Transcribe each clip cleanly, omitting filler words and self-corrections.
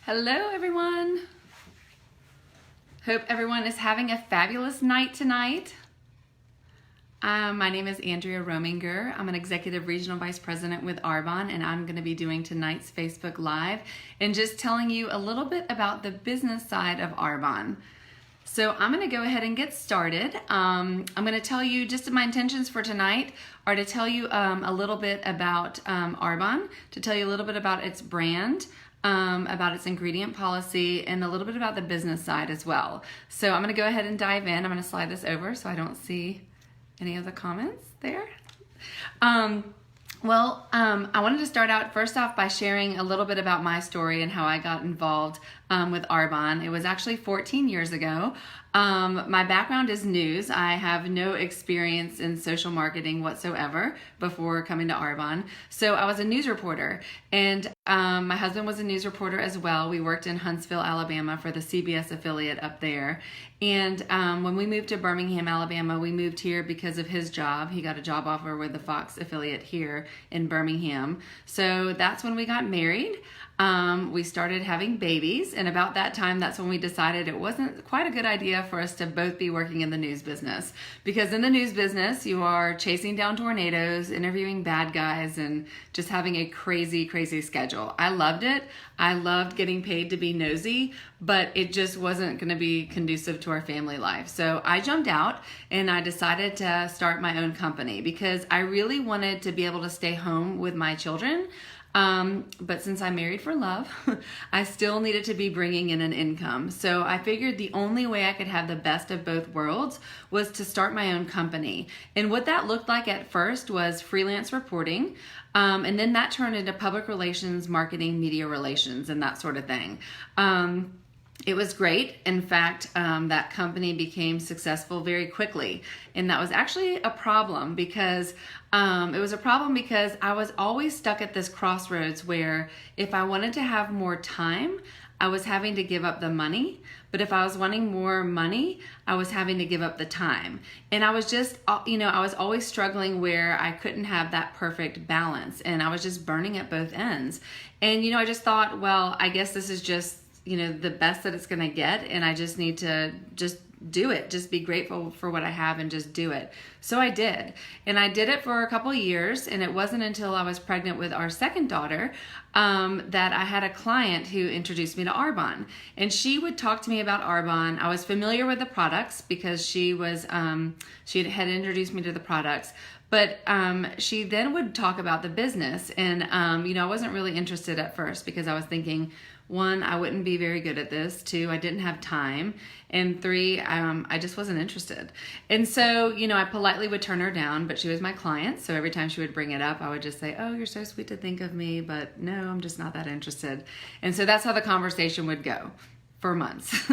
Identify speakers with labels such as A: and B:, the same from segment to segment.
A: Hello everyone. Hope everyone is having a fabulous night tonight. My name is Andrea Rominger. I'm an Executive Regional Vice President with Arbonne, and I'm going to be doing tonight's Facebook Live and just telling you a little bit about the business side of Arbonne. So I'm going to go ahead and get started. I'm going to tell you just my intentions for tonight are to tell you a little bit about Arbonne, to tell you a little bit about its brand, about its ingredient policy, and a little bit about the business side as well. So I'm going to go ahead and dive in. I'm going to slide this over so I don't see any of the comments there. I wanted to start out first off by sharing a little bit about my story and how I got involved with Arbonne. It was actually 14 years ago. My background is news. I have no experience in social marketing whatsoever before coming to Arbonne. So I was a news reporter, and my husband was a news reporter as well. We worked in Huntsville, Alabama for the CBS affiliate up there. And when we moved to Birmingham, Alabama, we moved here because of his job. He got a job offer with the Fox affiliate here in Birmingham. So that's when we got married. We started having babies, and about that time, that's when we decided it wasn't quite a good idea for us to both be working in the news business. Because in the news business, you are chasing down tornadoes, interviewing bad guys, and just having a crazy, crazy schedule. I loved it. I loved getting paid to be nosy, but it just wasn't going to be conducive to our family life. So I jumped out and I decided to start my own company because I really wanted to be able to stay home with my children. But since I'm married for love, I still needed to be bringing in an income. So I figured the only way I could have the best of both worlds was to start my own company. And what that looked like at first was freelance reporting. And then that turned into public relations, marketing, media relations, and that sort of thing. It was great. In fact, that company became successful very quickly. And that was actually a problem because I was always stuck at this crossroads where if I wanted to have more time, I was having to give up the money. But if I was wanting more money, I was having to give up the time. And I was just, I was always struggling where I couldn't have that perfect balance. And I was just burning at both ends. And, I just thought, well, I guess this is just, the best that it's going to get. And I just need to just do it. Just be grateful for what I have and just do it. So I did. And I did it for a couple of years. And it wasn't until I was pregnant with our second daughter that I had a client who introduced me to Arbonne. And she would talk to me about Arbonne. I was familiar with the products because she had introduced me to the products. But she then would talk about the business. And, I wasn't really interested at first because I was thinking, one, I wouldn't be very good at this. Two, I didn't have time. And three, I just wasn't interested. And so, I politely would turn her down, but she was my client. So every time she would bring it up, I would just say, oh, you're so sweet to think of me, but no, I'm just not that interested. And so that's how the conversation would go for months.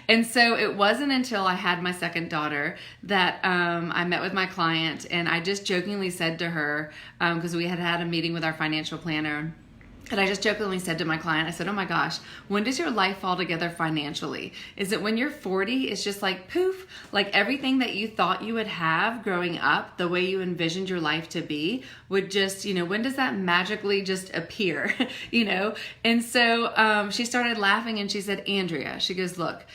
A: And so it wasn't until I had my second daughter that I met with my client, and I just jokingly said to her, because we had had a meeting with our financial planner, and I just jokingly said to my client, I said, oh my gosh, when does your life fall together financially? Is it when you're 40? It's just like poof, like everything that you thought you would have growing up, the way you envisioned your life to be, would just, when does that magically just appear, And so she started laughing and she said, Andrea, she goes, look,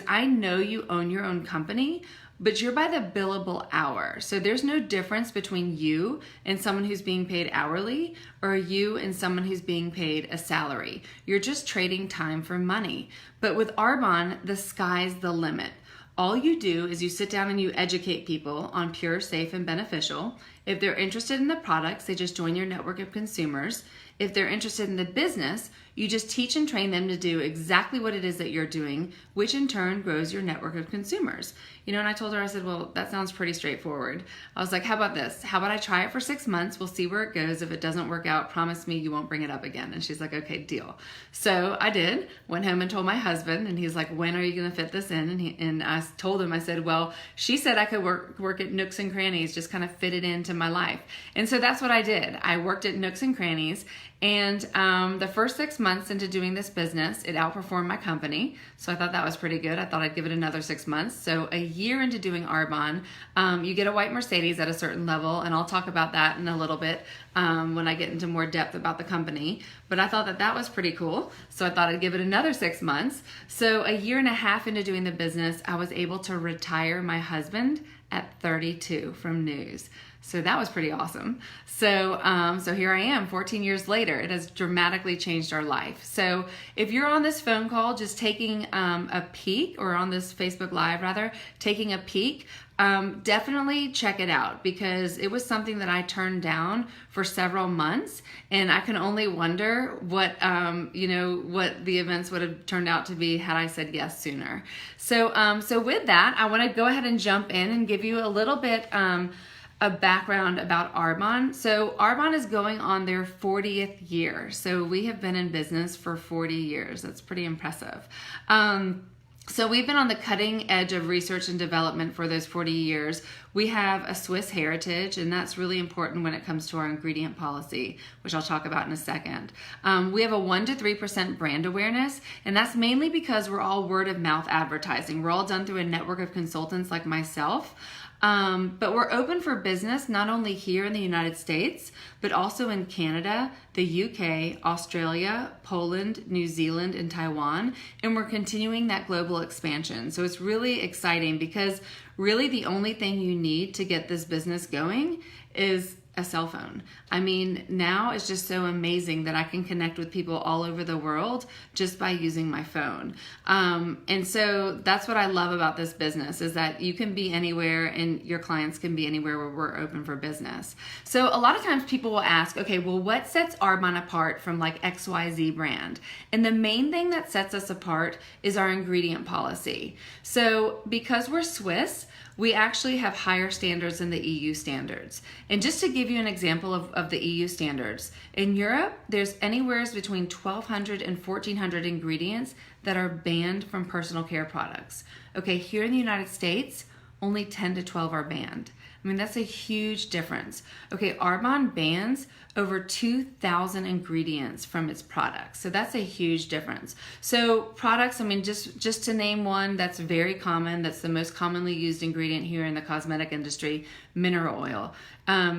A: I know you own your own company, but you're by the billable hour. So there's no difference between you and someone who's being paid hourly or you and someone who's being paid a salary. You're just trading time for money. But with Arbonne, the sky's the limit. All you do is you sit down and you educate people on pure, safe, and beneficial. If they're interested in the products, they just join your network of consumers. If they're interested in the business, you just teach and train them to do exactly what it is that you're doing, which in turn grows your network of consumers. And I told her, I said, well, that sounds pretty straightforward. I was like, how about this? How about I try it for 6 months? We'll see where it goes. If it doesn't work out, promise me you won't bring it up again. And she's like, okay, deal. So I did, went home and told my husband, and he's like, when are you going to fit this in? And I told him, I said, well, she said I could work at nooks and crannies, just kind of fit it into my life. And so that's what I did. I worked at nooks and crannies. And the first 6 months into doing this business, it outperformed my company. So I thought that was pretty good. I thought I'd give it another 6 months. So a year into doing Arbonne, you get a white Mercedes at a certain level, and I'll talk about that in a little bit when I get into more depth about the company. But I thought that that was pretty cool. So I thought I'd give it another 6 months. So a year and a half into doing the business, I was able to retire my husband at 32 from news. So that was pretty awesome. So here I am 14 years later. It has dramatically changed our life. So if you're on this phone call just taking a peek, or on this Facebook Live rather, taking a peek, definitely check it out, because it was something that I turned down for several months, and I can only wonder what what the events would have turned out to be had I said yes sooner. So with that, I want to go ahead and jump in and give you a little bit a background about Arbonne. So Arbonne is going on their 40th year. So we have been in business for 40 years. That's pretty impressive. So we've been on the cutting edge of research and development for those 40 years. We have a Swiss heritage, and that's really important when it comes to our ingredient policy, which I'll talk about in a second. We have a 1 to 3% brand awareness, and that's mainly because we're all word of mouth advertising. We're all done through a network of consultants like myself. But we're open for business not only here in the United States, but also in Canada, the UK, Australia, Poland, New Zealand, and Taiwan. And we're continuing that global expansion. So it's really exciting, because really the only thing you need to get this business going is a cell phone. I mean, now it's just so amazing that I can connect with people all over the world just by using my phone. And so that's what I love about this business, is that you can be anywhere and your clients can be anywhere where we're open for business. So a lot of times people will ask, okay, well, what sets Arbonne apart from like XYZ brand? And the main thing that sets us apart is our ingredient policy. So because we're Swiss, we actually have higher standards than the EU standards. And just to give you an example of the EU standards, in Europe, there's anywhere between 1,200 and 1,400 ingredients that are banned from personal care products. Okay, here in the United States, only 10 to 12 are banned. I mean, that's a huge difference. Okay, Arbonne bans over 2,000 ingredients from its products. So that's a huge difference. So products, I mean, just to name one that's very common, that's the most commonly used ingredient here in the cosmetic industry, mineral oil.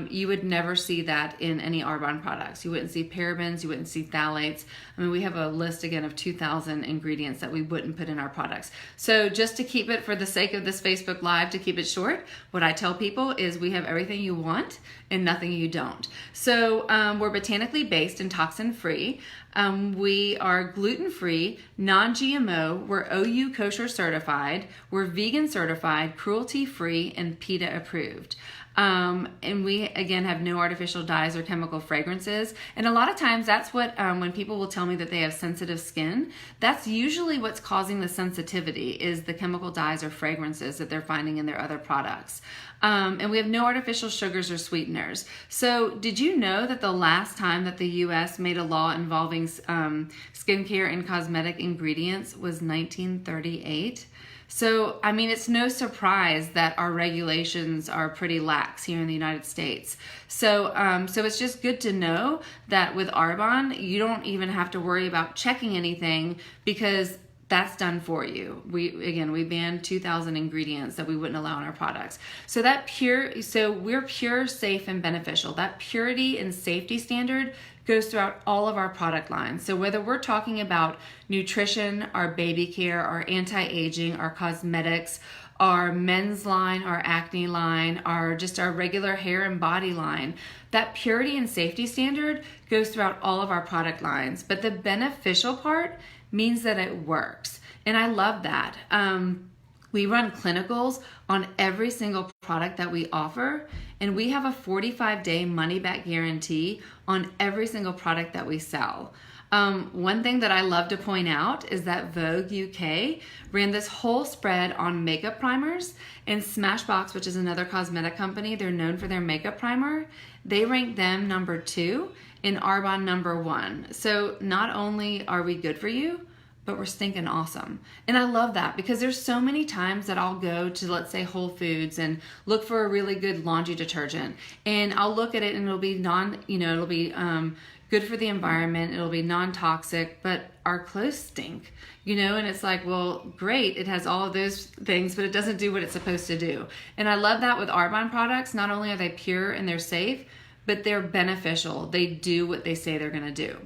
A: You would never see that in any Arbonne products. You wouldn't see parabens, you wouldn't see phthalates. I mean, we have a list again of 2,000 ingredients that we wouldn't put in our products. So just to keep it, for the sake of this Facebook Live, to keep it short, what I tell people is we have everything you want and nothing you don't. So we're botanically based and toxin free. We are gluten-free, non-GMO, we're OU kosher certified, we're vegan certified, cruelty-free, and PETA approved. And we, again, have no artificial dyes or chemical fragrances. And a lot of times that's what, when people will tell me that they have sensitive skin, that's usually what's causing the sensitivity, is the chemical dyes or fragrances that they're finding in their other products. And we have no artificial sugars or sweeteners. So did you know that the last time that the US made a law involving skincare and cosmetic ingredients was 1938? So, I mean, it's no surprise that our regulations are pretty lax here in the United States. So it's just good to know that with Arbonne, you don't even have to worry about checking anything, because that's done for you. We banned 2,000 ingredients that we wouldn't allow in our products. So we're pure, safe, and beneficial. That purity and safety standard goes throughout all of our product lines. So whether we're talking about nutrition, our baby care, our anti-aging, our cosmetics, our men's line, our acne line, our regular hair and body line, that purity and safety standard goes throughout all of our product lines. But the beneficial part means that it works. And I love that. We run clinicals on every single product that we offer, and we have a 45-day money-back guarantee on every single product that we sell. One thing that I love to point out is that Vogue UK ran this whole spread on makeup primers, and Smashbox, which is another cosmetic company, they're known for their makeup primer. They ranked them number 2 and Arbonne number 1. So not only are we good for you, but we're stinking awesome. And I love that, because there's so many times that I'll go to, let's say, Whole Foods and look for a really good laundry detergent, and I'll look at it and it'll be good for the environment, it'll be non-toxic, but our clothes stink, and it's like, well, great, it has all of those things, but it doesn't do what it's supposed to do. And I love that with Arbonne products. Not only are they pure and they're safe, but they're beneficial. They do what they say they're going to do.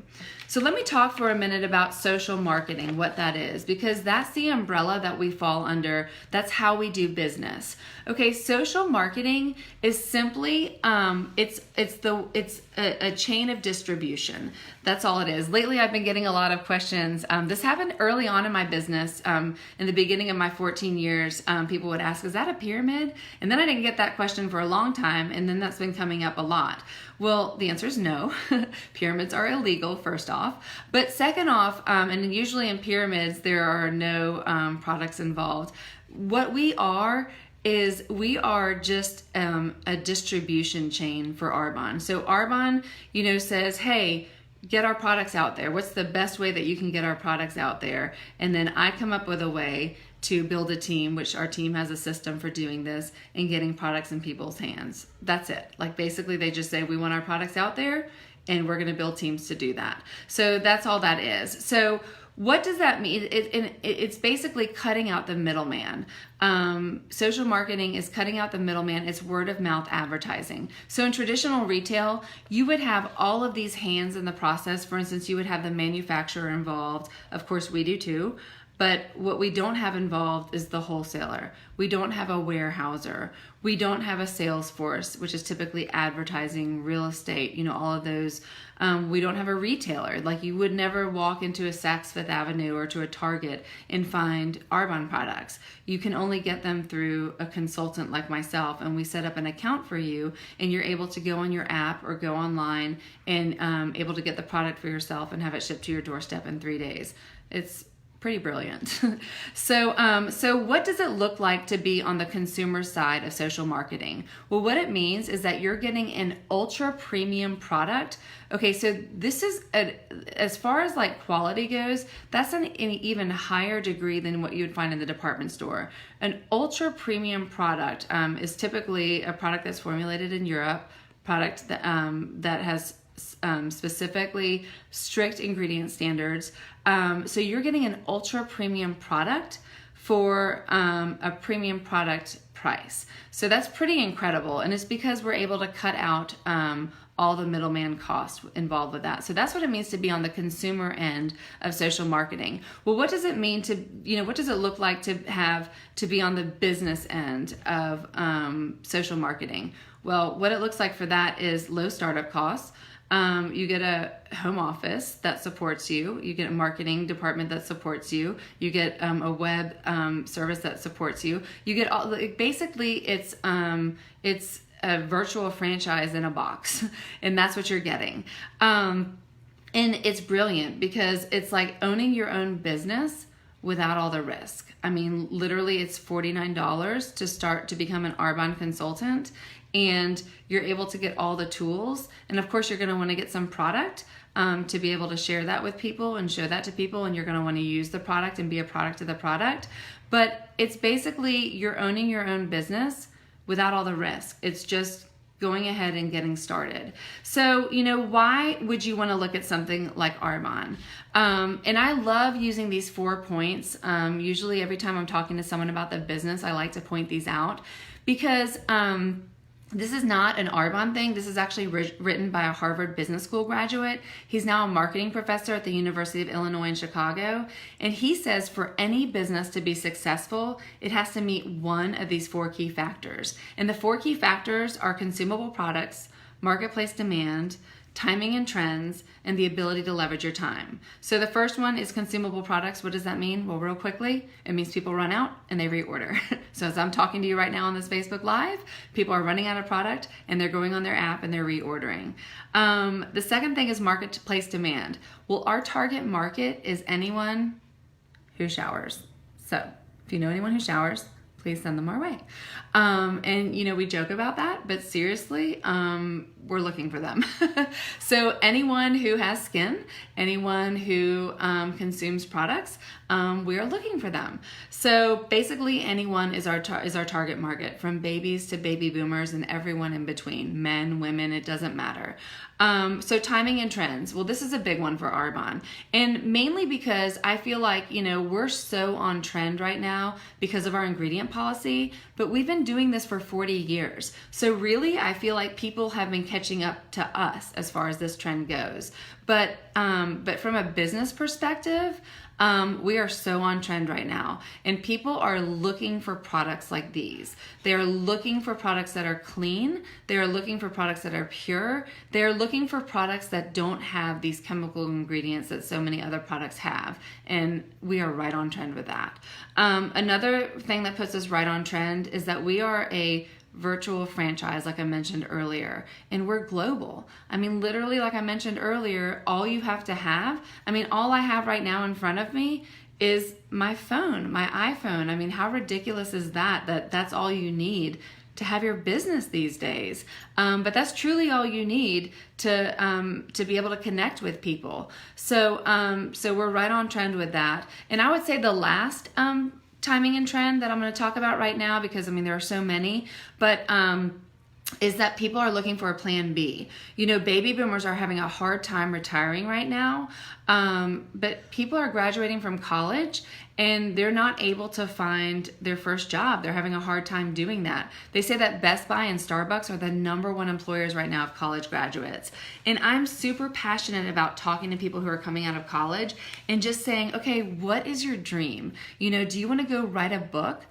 A: So let me talk for a minute about social marketing, what that is, because that's the umbrella that we fall under. That's how we do business. Okay, social marketing is simply it's a chain of distribution. That's all it is. Lately, I've been getting a lot of questions. This happened early on in my business. In the beginning of my 14 years, people would ask, "Is that a pyramid?" And then I didn't get that question for a long time, and then that's been coming up a lot. Well, the answer is no. Pyramids are illegal, first off. But second off, and usually in pyramids, there are no products involved. What we are is we are just a distribution chain for Arbonne. So Arbonne, says, hey, get our products out there. What's the best way that you can get our products out there? And then I come up with a way to build a team, which our team has a system for doing this and getting products in people's hands. That's it. Like basically they just say, we want our products out there and we're gonna build teams to do that. So that's all that is. So what does that mean? It's basically cutting out the middleman. Social marketing is cutting out the middleman. It's word of mouth advertising. So in traditional retail, you would have all of these hands in the process. For instance, you would have the manufacturer involved. Of course, we do too. But what we don't have involved is the wholesaler. We don't have a warehouser. We don't have a sales force, which is typically advertising, real estate, all of those. We don't have a retailer. Like you would never walk into a Saks Fifth Avenue or to a Target and find Arbonne products. You can only get them through a consultant like myself, and we set up an account for you, and you're able to go on your app or go online and able to get the product for yourself and have it shipped to your doorstep in 3 days. It's pretty brilliant. So what does it look like to be on the consumer side of social marketing? Well, what it means is that you're getting an ultra premium product. Okay, so this is, as far as like quality goes, that's an even higher degree than what you would find in the department store. An ultra premium product is typically a product that's formulated in Europe, product that has specifically strict ingredient standards. So you're getting an ultra premium product for a premium product price. So that's pretty incredible. And it's because we're able to cut out all the middleman costs involved with that. So that's what it means to be on the consumer end of social marketing. Well, what does it mean to, what does it look like to be on the business end of social marketing? Well, what it looks like for that is low startup costs. You get a home office that supports you. You get a marketing department that supports you. You get a web service that supports you. You get all. Basically, it's a virtual franchise in a box, and that's what you're getting. And it's brilliant because it's like owning your own business without all the risk. I mean, literally, it's $49 to start to become an Arbonne consultant. And you're able to get all the tools. And of course, you're going to want to get some product to be able to share that with people and show that to people. And you're going to want to use the product and be a product of the product. But it's basically you're owning your own business without all the risk. It's just going ahead and getting started. So, why would you want to look at something like Arbonne? And I love using these 4 points. Usually every time I'm talking to someone about the business, I like to point these out because this is not an Arbonne thing. This is actually written by a Harvard Business School graduate. He's now a marketing professor at the University of Illinois in Chicago. And he says for any business to be successful, it has to meet one of these 4 key factors. And the 4 key factors are consumable products, marketplace demand, timing and trends, and the ability to leverage your time. So the first one is consumable products. What does that mean? Well, real quickly, it means people run out and they reorder. So as I'm talking to you right now on this Facebook Live, people are running out of product and they're going on their app and they're reordering. The second thing is marketplace demand. Well, our target market is anyone who showers. So if you know anyone who showers, please send them our way. And we joke about that, but seriously, we're looking for them. So anyone who has skin, anyone who consumes products, we are looking for them. So basically anyone is our target market, from babies to baby boomers and everyone in between, men, women, it doesn't matter. So timing and trends. Well, this is a big one for Arbonne. And mainly because I feel like, we're so on trend right now because of our ingredient policy, but we've been doing this for 40 years. So really, I feel like people have been catching up to us as far as this trend goes. But from a business perspective, we are so on trend right now, and people are looking for products like these. They are looking for products that are clean. They are looking for products that are pure. They are looking for products that don't have these chemical ingredients that so many other products have, and we are right on trend with that. Another thing that puts us right on trend is that we are a virtual franchise, like I mentioned earlier, and we're global. I mean, literally, like I mentioned earlier, all you have to have, all I have right now in front of me is my phone, my iPhone. I mean, how ridiculous is that that's all you need to have your business these days? But that's truly all you need to be able to connect with people. So we're right on trend with that. And I would say the last timing and trend that I'm going to talk about right now, because there are so many, but is that people are looking for a plan B. Baby boomers are having a hard time retiring right now, but people are graduating from college and they're not able to find their first job. They're having a hard time doing that. They say that Best Buy and Starbucks are the #1 employers right now of college graduates. And I'm super passionate about talking to people who are coming out of college and just saying, okay, what is your dream? Do you want to go write a book?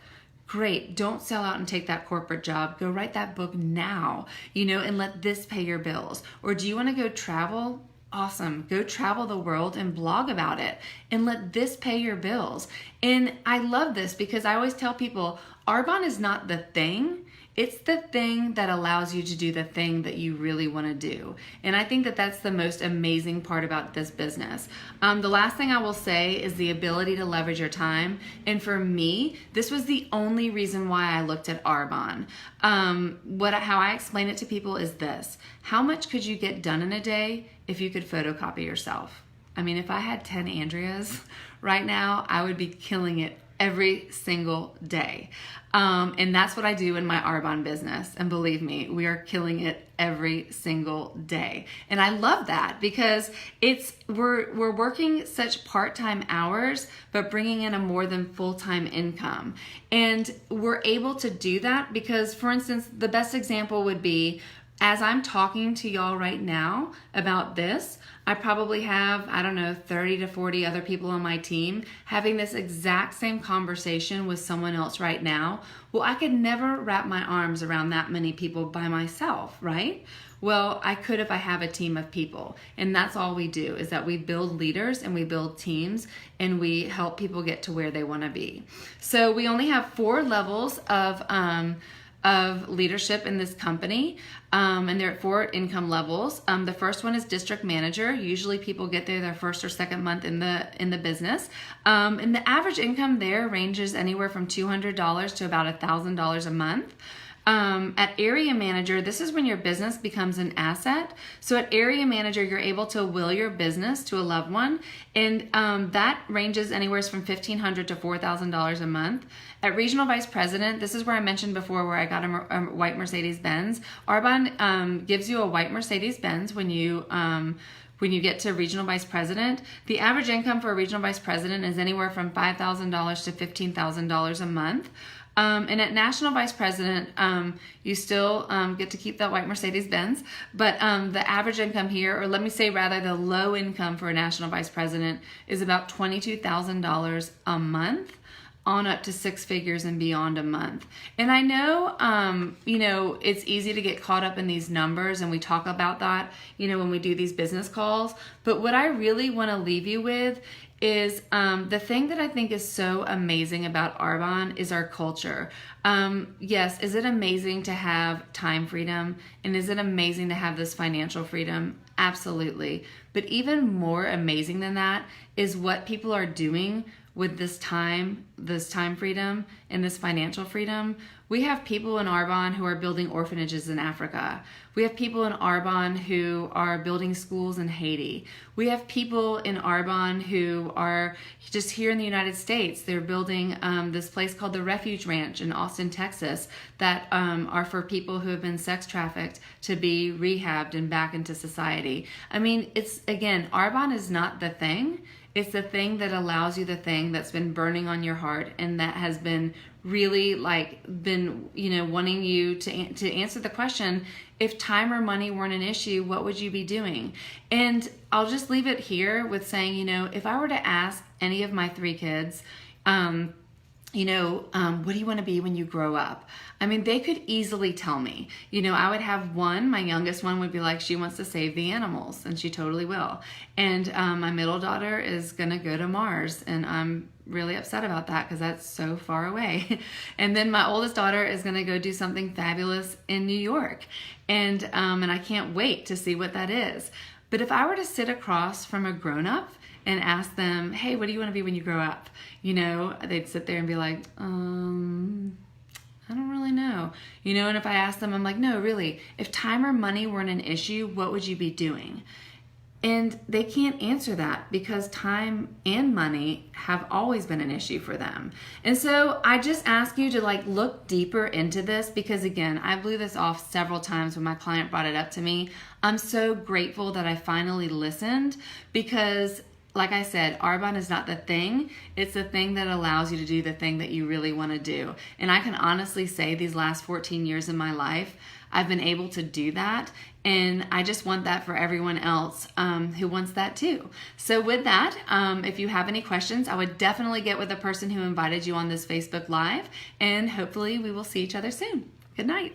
A: Great. Don't sell out and take that corporate job. Go write that book now, and let this pay your bills. Or do you want to go travel? Awesome. Go travel the world and blog about it and let this pay your bills. And I love this because I always tell people, Arbonne is not the thing. It's the thing that allows you to do the thing that you really want to do. And I think that that's the most amazing part about this business. The last thing I will say is the ability to leverage your time. And for me, this was the only reason why I looked at Arbonne. How I explain it to people is this: how much could you get done in a day if you could photocopy yourself? If I had 10 Andreas right now, I would be killing it every single day. And that's what I do in my Arbonne business. And believe me, we are killing it every single day. And I love that because we're working such part-time hours, but bringing in a more than full-time income. And we're able to do that because, for instance, the best example would be, as I'm talking to y'all right now about this, I probably have, 30 to 40 other people on my team having this exact same conversation with someone else right now. Well, I could never wrap my arms around that many people by myself, right? Well, I could if I have a team of people. And that's all we do, is that we build leaders and we build teams and we help people get to where they want to be. So we only have 4 levels of leadership in this company, and there are 4 income levels. The first one is district manager. Usually people get there their first or second month in the business, and the average income there ranges anywhere from $200 to about $1,000 a month. At area manager, this is when your business becomes an asset. So at area manager, you're able to will your business to a loved one, and that ranges anywhere from $1,500 to $4,000 a month. At regional vice president, this is where I mentioned before where I got a white Mercedes-Benz. Arbonne gives you a white Mercedes-Benz when you get to regional vice president. The average income for a regional vice president is anywhere from $5,000 to $15,000 a month. And at national vice president, you still get to keep that white Mercedes-Benz, but the average income here, or let me say rather the low income for a national vice president, is about $22,000 a month, on up to 6 figures and beyond a month. And I know, it's easy to get caught up in these numbers, and we talk about that, when we do these business calls. But what I really want to leave you with is the thing that I think is so amazing about Arbonne is our culture. Yes, is it amazing to have time freedom? And is it amazing to have this financial freedom? Absolutely. But even more amazing than that is what people are doing with this time freedom and this financial freedom. We have people in Arbonne who are building orphanages in Africa. We have people in Arbonne who are building schools in Haiti. We have people in Arbonne who are just here in the United States. They're building this place called the Refuge Ranch in Austin, Texas, that are for people who have been sex trafficked to be rehabbed and back into society. I mean, it's, again, Arbonne is not the thing. It's the thing that allows you the thing that's been burning on your heart and that has been really wanting you to answer the question, if time or money weren't an issue, what would you be doing? And I'll just leave it here with saying, if I were to ask any of my 3 kids, what do you want to be when you grow up? I mean, they could easily tell me. I would have one, my youngest one would be like, she wants to save the animals, and she totally will. And my middle daughter is going to go to Mars, and I'm really upset about that because that's so far away. And then my oldest daughter is going to go do something fabulous in New York. And I can't wait to see what that is. But if I were to sit across from a grown-up and ask them, hey, what do you want to be when you grow up? They'd sit there and be like, I don't really know. And if I asked them, I'm like, no, really, if time or money weren't an issue, what would you be doing? And they can't answer that because time and money have always been an issue for them. And so I just ask you to look deeper into this because, again, I blew this off several times when my client brought it up to me. I'm so grateful that I finally listened because, like I said, Arbonne is not the thing. It's the thing that allows you to do the thing that you really want to do. And I can honestly say these last 14 years of my life, I've been able to do that. And I just want that for everyone else who wants that too. So with that, if you have any questions, I would definitely get with the person who invited you on this Facebook Live. And hopefully we will see each other soon. Good night.